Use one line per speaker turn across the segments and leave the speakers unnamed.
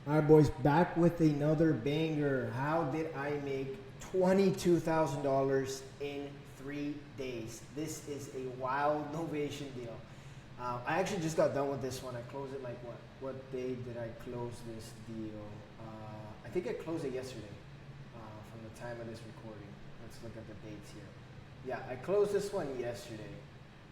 All right, boys, back with another banger. How did I make $22,000 in 3 days? This is a wild Novation deal. I actually just got done with this one. I closed it like what? What day did I close this deal? I think I closed it yesterday from the time of this recording. Let's look at the dates here. Yeah, I closed this one yesterday.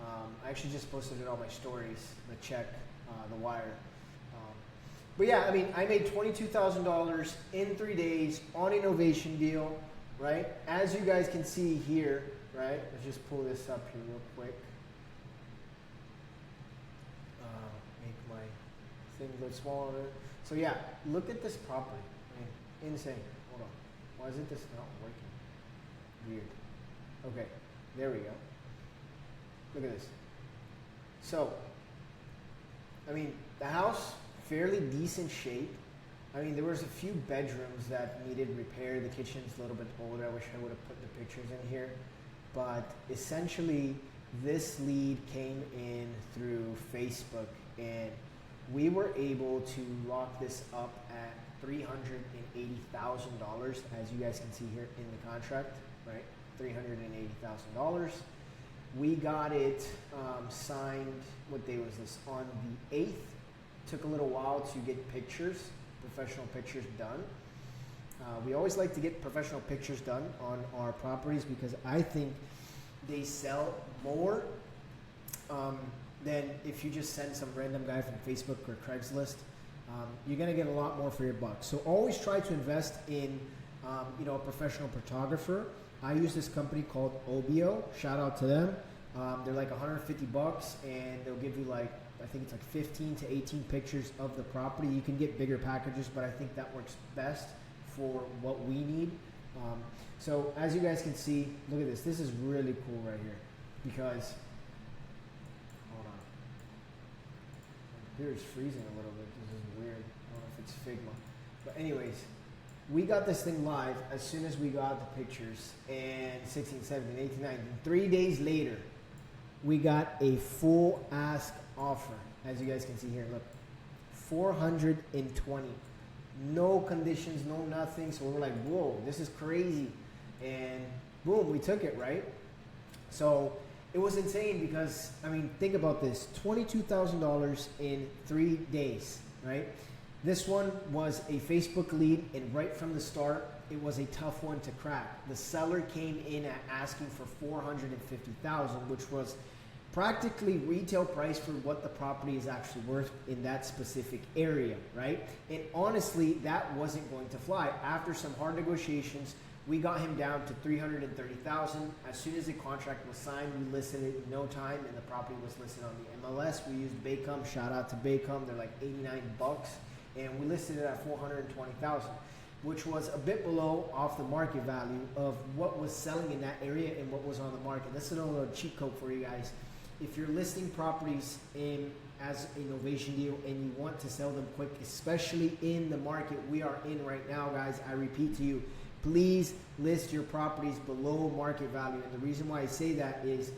I actually just posted it on my stories, the check, the wire. But yeah, I mean, I made $22,000 in 3 days on a Novation deal, right? As you guys can see here, right? Let's just pull this up here real quick. Make my thing a little smaller. So yeah, look at this property. I mean, insane. Hold on. Why isn't this not working? Weird. Okay, there we go. Look at this. So, I mean, the house, fairly decent shape. I mean, there was a few bedrooms that needed repair. The kitchen's a little bit older. I wish I would have put the pictures in here. But essentially, this lead came in through Facebook, and we were able to lock this up at $380,000, as you guys can see here in the contract, right? $380,000. We got it signed, what day was this? On the 8th. Took a little while to get pictures, professional pictures done. We always like to get professional pictures done on our properties because I think they sell more than if you just send some random guy from Facebook or Craigslist. You're gonna get a lot more for your buck. So always try to invest in a professional photographer. I use this company called Obio. Shout out to them. They're like $150 and they'll give you like, I think it's like 15 to 18 pictures of the property. You can get bigger packages, but I think that works best for what we need. So as you guys can see, look at this. This is really cool right here because, hold on. Here it's freezing a little bit. This is weird. I don't know if it's Figma. But anyways, we got this thing live as soon as we got the pictures, and 16, 17, 18, 19. 3 days later, we got a full ask offer. As you guys can see here, look, 420. No conditions, no nothing. So we're like, whoa, this is crazy. And boom, we took it, right? So it was insane because, I mean, think about this, $22,000 in 3 days, right? This one was a Facebook lead, and right from the start, it was a tough one to crack. The seller came in at asking for $450,000, which was practically retail price for what the property is actually worth in that specific area, right? And honestly, that wasn't going to fly. After some hard negotiations, we got him down to $330,000. As soon as the contract was signed, we listed it in no time, and the property was listed on the MLS. We used Baycom. Shout out to Baycom. They're like 89 bucks. And we listed it at $420,000, which was a bit below off the market value of what was selling in that area and what was on the market. That's another cheat code for you guys. If you're listing properties as a Novation deal and you want to sell them quick, especially in the market we are in right now, guys, I repeat to you, please list your properties below market value. And the reason why I say that is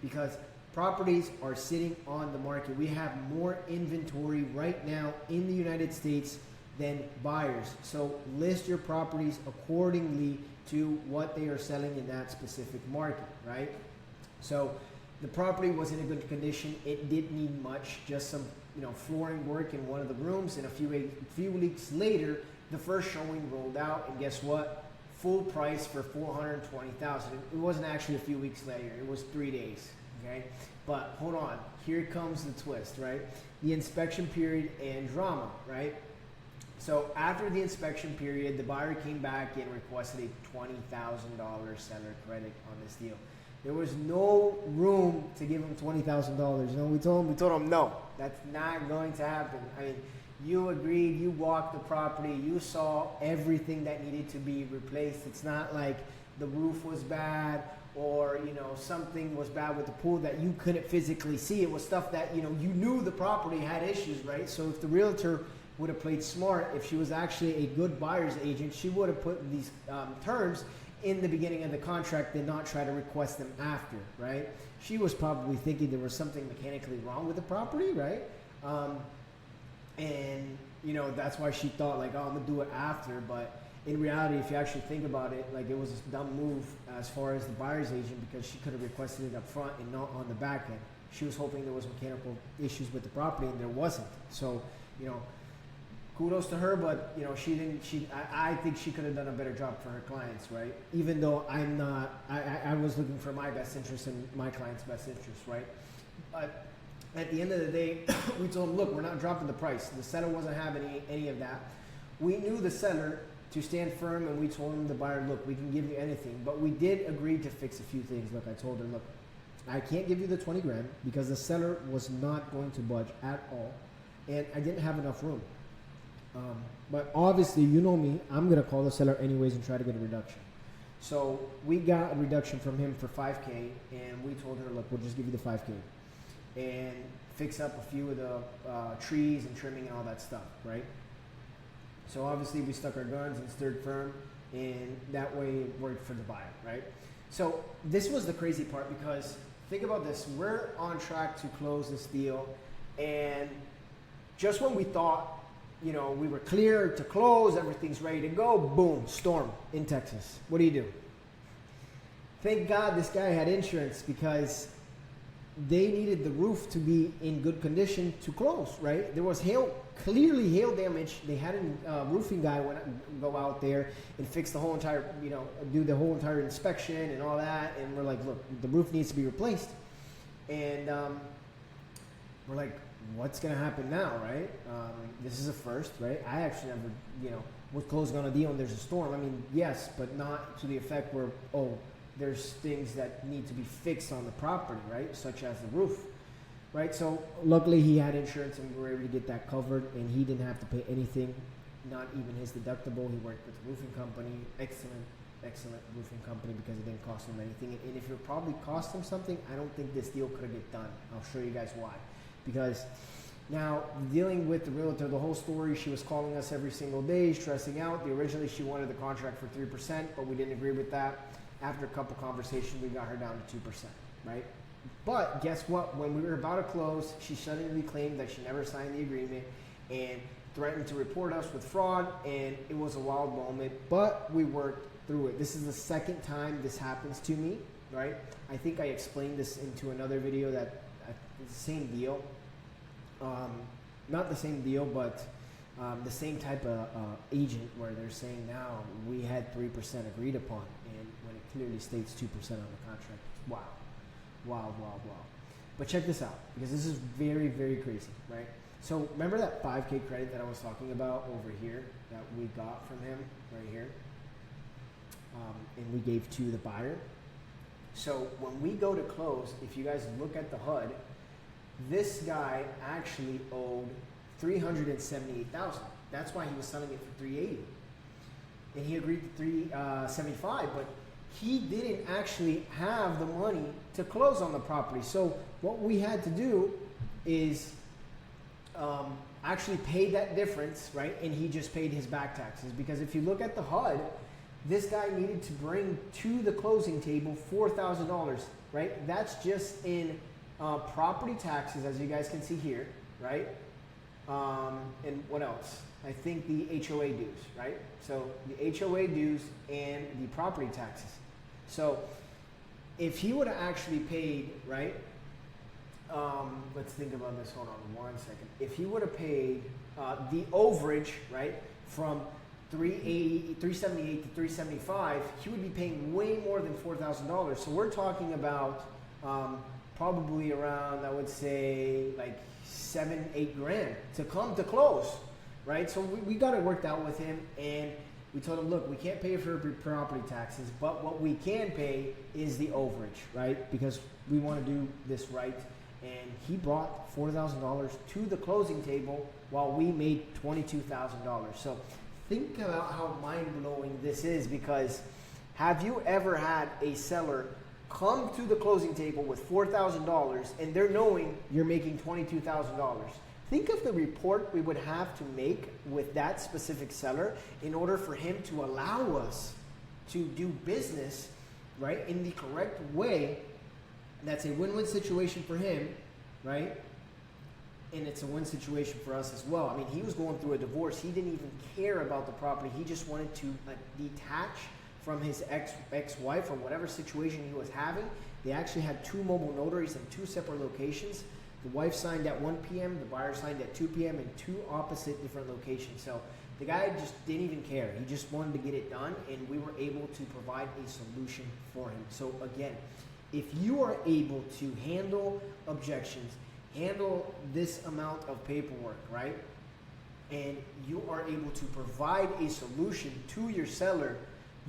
because properties are sitting on the market. We have more inventory right now in the United States than buyers. So list your properties accordingly to what they are selling in that specific market, right? So the property was in a good condition. It didn't need much, just some flooring work in one of the rooms. And a few weeks later, the first showing rolled out, and guess what? Full price for $420,000. It wasn't actually a few weeks later. It was 3 days. Okay, but hold on. Here comes the twist, right? The inspection period and drama, right? So after the inspection period, the buyer came back and requested a $20,000 seller credit on this deal. There was no room to give him $20,000. We told him no, that's not going to happen. I mean, you agreed, you walked the property, you saw everything that needed to be replaced. It's not like the roof was bad or something was bad with the pool that you couldn't physically see. It was stuff that you knew the property had issues, right? So if the realtor would have played smart, if she was actually a good buyer's agent, she would have put these terms in the beginning of the contract and not try to request them after, right? She was probably thinking there was something mechanically wrong with the property, right? And you know, that's why she thought like, oh, I'm gonna do it after. But in reality, if you actually think about it, like it was a dumb move as far as the buyer's agent, because she could have requested it up front and not on the back end. She was hoping there was mechanical issues with the property, and there wasn't. So, you know, kudos to her, but you know, she didn't. I think she could have done a better job for her clients, right? Even though I'm not, I was looking for my best interest and my client's best interest, right? But at the end of the day, we told them, look, we're not dropping the price. The seller wasn't having any of that. We knew the seller to stand firm, and we told him, the buyer, look, we can give you anything, but we did agree to fix a few things. Look, I told her, look, I can't give you the 20 grand because the seller was not going to budge at all, and I didn't have enough room. But obviously, you know me, I'm gonna call the seller anyways and try to get a reduction. So we got a reduction from him for 5K, and we told her, look, we'll just give you the 5K and fix up a few of the trees and trimming and all that stuff, right? So obviously we stuck our guns and stood firm, and that way it worked for the buyer, right? So this was the crazy part, because think about this. We're on track to close this deal, and just when we thought, you know, we were clear to close, everything's ready to go, boom, storm in Texas. What do? Thank God this guy had insurance, because they needed the roof to be in good condition to close, right? There was hail, clearly hail damage. They had a roofing guy go out there and fix the whole entire, you know, do the whole entire inspection and all that. And we're like, look, the roof needs to be replaced. And we're like, what's going to happen now, right? This is a first, right? I actually never, you know, was closing on a deal and there's a storm. I mean, yes, but not to the effect where, oh, there's things that need to be fixed on the property, right? Such as the roof, right? So luckily he had insurance, and we were able to get that covered, and he didn't have to pay anything, not even his deductible. He worked with a roofing company, excellent roofing company, because it didn't cost him anything. And if it probably cost him something, I don't think this deal could have get done. I'll show you guys why. Because now, dealing with the realtor, the whole story, she was calling us every single day, stressing out. Originally, she wanted the contract for 3%, but we didn't agree with that. After a couple conversations, we got her down to 2%, right? But guess what? When we were about to close, she suddenly claimed that she never signed the agreement and threatened to report us with fraud, and it was a wild moment, but we worked through it. This is the second time this happens to me, right? I think I explained this into another video that it's the same deal. Not the same deal, but the same type of agent, where they're saying now we had 3% agreed upon, and when it clearly states 2% on the contract. Wow. But check this out, because this is very, very crazy, right? So remember that 5K credit that I was talking about over here that we got from him right here, and we gave to the buyer. So when we go to close, if you guys look at the HUD, this guy actually owed $378,000. That's why he was selling it for $380,000, and he agreed to $375,000, but he didn't actually have the money to close on the property. So what we had to do is actually pay that difference, right? And he just paid his back taxes, because if you look at the HUD, this guy needed to bring to the closing table $4,000, right? That's just in property taxes, as you guys can see here, right? And what else? I think the HOA dues, right? So the HOA dues and the property taxes. So if he would have actually paid, right? Let's think about this. Hold on one second. If he would have paid the overage, right, from 378 to 375, he would be paying way more than $4,000. So we're talking about probably around, I would say, like $7-8 grand to come to close, right? So we got it worked out with him, and we told him, look, we can't pay for property taxes, but what we can pay is the overage, right? Because we want to do this right. And he brought $4,000 to the closing table while we made $22,000. So think about how mind-blowing this is, because have you ever had a seller come to the closing table with $4,000 and they're knowing you're making $22,000? Think of the report we would have to make with that specific seller in order for him to allow us to do business, right, in the correct way. That's a win-win situation for him, right? and it's a win situation for us as well. I mean, he was going through a divorce. He didn't even care about the property. He just wanted to detach from his ex-wife or whatever situation he was having. They actually had 2 mobile notaries in 2 separate locations. The wife signed at 1 p.m., the buyer signed at 2 p.m. in 2 opposite different locations. So the guy just didn't even care. He just wanted to get it done, and we were able to provide a solution for him. So again, if you are able to handle objections, handle this amount of paperwork, right? And you are able to provide a solution to your seller,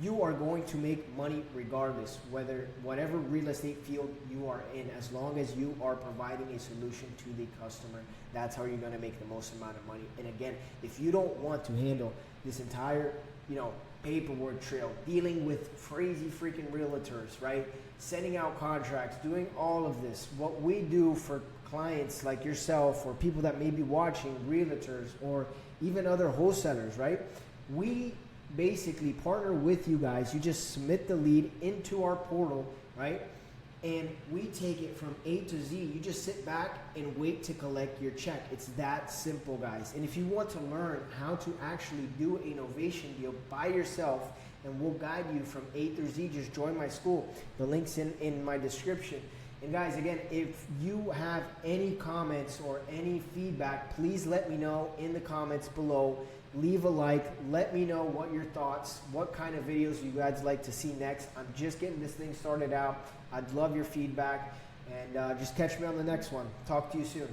you are going to make money regardless, whatever real estate field you are in, as long as you are providing a solution to the customer. That's how you're going to make the most amount of money. And again, if you don't want to handle this entire, paperwork trail, dealing with crazy freaking realtors, right? Sending out contracts, doing all of this, what we do for clients like yourself or people that may be watching, realtors or even other wholesalers, right? We basically partner with you guys. You just submit the lead into our portal, right? And we take it from A to Z. You just sit back and wait to collect your check. It's that simple, guys. And if you want to learn how to actually do a Novation deal by yourself, and we'll guide you from A through Z, just join my school. The link's in my description. And guys, again, if you have any comments or any feedback, please let me know in the comments below. Leave a like. Let me know what your thoughts, what kind of videos you guys like to see next. I'm just getting this thing started out. I'd love your feedback. And just catch me on the next one. Talk to you soon.